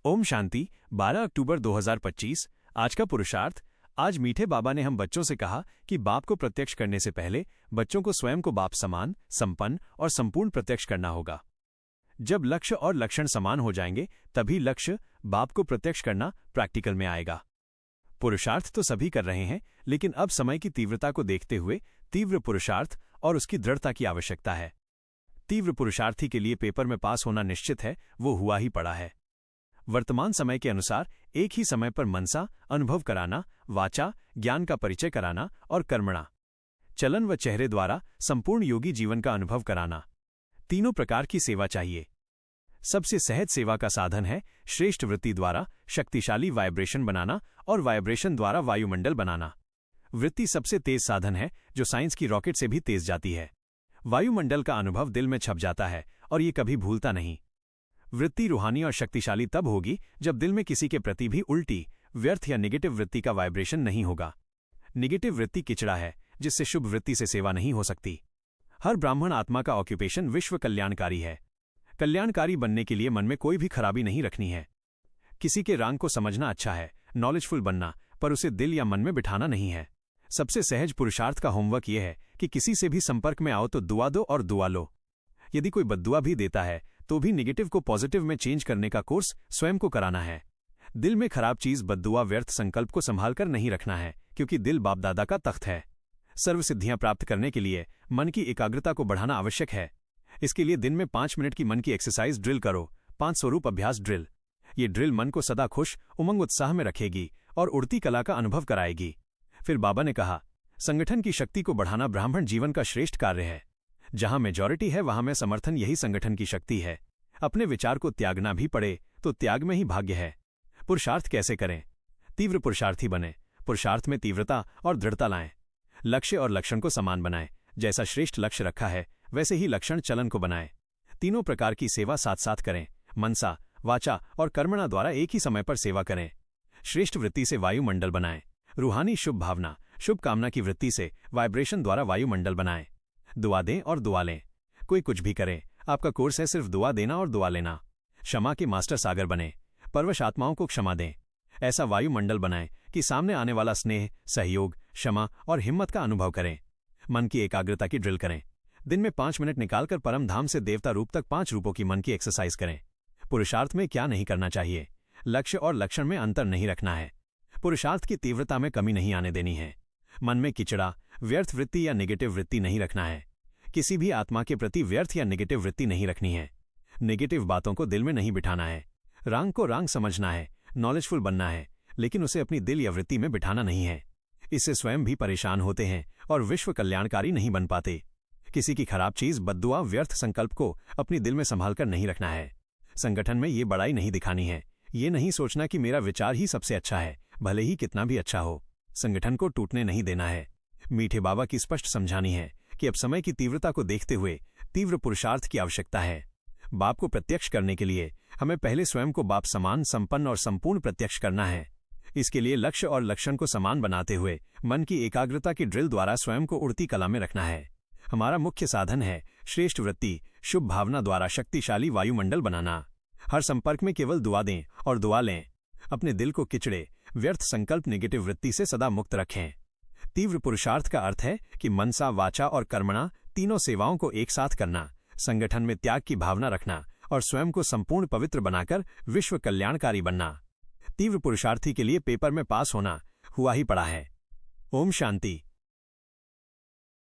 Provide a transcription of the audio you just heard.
ओम शांति। 12 अक्टूबर 2025। आज का पुरुषार्थ। आज मीठे बाबा ने हम बच्चों से कहा कि बाप को प्रत्यक्ष करने से पहले बच्चों को स्वयं को बाप समान, संपन्न और संपूर्ण प्रत्यक्ष करना होगा। जब लक्ष्य और लक्षण समान हो जाएंगे तभी लक्ष्य बाप को प्रत्यक्ष करना प्रैक्टिकल में आएगा। पुरुषार्थ तो सभी कर रहे हैं, लेकिन अब समय की तीव्रता को देखते हुए तीव्र पुरुषार्थ और उसकी दृढ़ता की आवश्यकता है। तीव्र पुरुषार्थी के लिए पेपर में पास होना निश्चित है, वो हुआ ही पड़ा है। वर्तमान समय के अनुसार एक ही समय पर मनसा अनुभव कराना, वाचा ज्ञान का परिचय कराना और कर्मणा चलन व चेहरे द्वारा संपूर्ण योगी जीवन का अनुभव कराना, तीनों प्रकार की सेवा चाहिए। सबसे सहज सेवा का साधन है श्रेष्ठ वृत्ति द्वारा शक्तिशाली वाइब्रेशन बनाना और वाइब्रेशन द्वारा वायुमंडल बनाना। वृत्ति सबसे तेज साधन है जो साइंस की रॉकेट से भी तेज जाती है। वायुमंडल का अनुभव दिल में छप जाता है और ये कभी भूलता नहीं। वृत्ति रूहानी और शक्तिशाली तब होगी जब दिल में किसी के प्रति भी उल्टी, व्यर्थ या निगेटिव वृत्ति का वाइब्रेशन नहीं होगा। निगेटिव वृत्ति किचड़ा है जिससे शुभ वृत्ति से सेवा नहीं हो सकती। हर ब्राह्मण आत्मा का ऑक्यूपेशन विश्व कल्याणकारी है। कल्याणकारी बनने के लिए मन में कोई भी खराबी नहीं रखनी है। किसी के रंग को समझना अच्छा है, नॉलेजफुल बनना, पर उसे दिल या मन में बिठाना नहीं है। सबसे सहज पुरुषार्थ का होमवर्क यह है कि किसी से भी संपर्क में आओ तो दुआ दो और दुआ लो। यदि कोई बद्दुआ भी देता है तो भी निगेटिव को पॉजिटिव में चेंज करने का कोर्स स्वयं को कराना है। दिल में खराब चीज बद्दुआ व्यर्थ संकल्प को संभाल कर नहीं रखना है, क्योंकि दिल बाप दादा का तख्त है। सर्व सिद्धियां प्राप्त करने के लिए मन की एकाग्रता को बढ़ाना आवश्यक है। इसके लिए दिन में 5 मिनट की मन की एक्सरसाइज ड्रिल करो। 5 स्वरूप अभ्यास ड्रिल। ये ड्रिल मन को सदा खुश, उमंग, उत्साह में रखेगी और उड़ती कला का अनुभव कराएगी। फिर बाबा ने कहा, संगठन की शक्ति को बढ़ाना ब्राह्मण जीवन का श्रेष्ठ कार्य है। जहां मेजॉरिटी है वहां में समर्थन यही संगठन की शक्ति है। अपने विचार को त्यागना भी पड़े तो त्याग में ही भाग्य है। पुरुषार्थ कैसे करें? तीव्र पुरुषार्थी बने। पुरुषार्थ में तीव्रता और दृढ़ता लाएं। लक्ष्य और लक्षण को समान बनाएं। जैसा श्रेष्ठ लक्ष्य रखा है वैसे ही लक्षण चलन को बनाएं। तीनों प्रकार की सेवा साथ साथ करें। मनसा, वाचा और कर्मणा द्वारा एक ही समय पर सेवा करें। श्रेष्ठ वृत्ति से वायुमंडल बनाएं। रूहानी शुभ भावना, शुभ कामना की वृत्ति से वाइब्रेशन द्वारा वायुमंडल बनाएं। दुआ दें और दुआ लें। कोई कुछ भी करे, आपका कोर्स है सिर्फ दुआ देना और दुआ लेना। क्षमा के मास्टर सागर बने। परवश आत्माओं को क्षमा दें। ऐसा वायुमंडल बनाएं कि सामने आने वाला स्नेह, सहयोग, क्षमा और हिम्मत का अनुभव करें। मन की एकाग्रता की ड्रिल करें। दिन में 5 मिनट निकालकर परम धाम से देवता रूप तक 5 रूपों की मन की एक्सरसाइज करें। पुरुषार्थ में क्या नहीं करना चाहिए? लक्ष्य और लक्षण में अंतर नहीं रखना है। पुरुषार्थ की तीव्रता में कमी नहीं आने देनी है। मन में किचड़ा, व्यर्थ वृत्ति या नेगेटिव वृत्ति नहीं रखना है। किसी भी आत्मा के प्रति व्यर्थ या नेगेटिव वृत्ति नहीं रखनी है। नेगेटिव बातों को दिल में नहीं बिठाना है। रंग को रंग समझना है, नॉलेजफुल बनना है, लेकिन उसे अपनी दिल या वृत्ति में बिठाना नहीं है। इससे स्वयं भी परेशान होते हैं और विश्व कल्याणकारी नहीं बन पाते। किसी की खराब चीज, बद्दुआ, व्यर्थ संकल्प को अपनी दिल में संभाल कर नहीं रखना है। संगठन में ये बड़ाई नहीं दिखानी है। ये नहीं सोचना कि मेरा विचार ही सबसे अच्छा है, भले ही कितना भी अच्छा हो। संगठन को टूटने नहीं देना है। मीठे बाबा की स्पष्ट समझानी है कि अब समय की तीव्रता को देखते हुए तीव्र पुरुषार्थ की आवश्यकता है। बाप को प्रत्यक्ष करने के लिए हमें पहले स्वयं को बाप समान, संपन्न और संपूर्ण प्रत्यक्ष करना है। इसके लिए लक्ष्य और लक्षण को समान बनाते हुए मन की एकाग्रता की ड्रिल द्वारा स्वयं को उड़ती कला में रखना है। हमारा मुख्य साधन है श्रेष्ठ वृत्ति, शुभ भावना द्वारा शक्तिशाली वायुमंडल बनाना। हर संपर्क में केवल दुआ दें और दुआ लें। अपने दिल को किचड़े, व्यर्थ संकल्प, नेगेटिव वृत्ति से सदा मुक्त रखें। तीव्र पुरुषार्थ का अर्थ है कि मनसा, वाचा और कर्मणा तीनों सेवाओं को एक साथ करना, संगठन में त्याग की भावना रखना और स्वयं को संपूर्ण पवित्र बनाकर विश्व कल्याणकारी बनना। तीव्र पुरुषार्थी के लिए पेपर में पास होना हुआ ही पड़ा है। ओम शांति।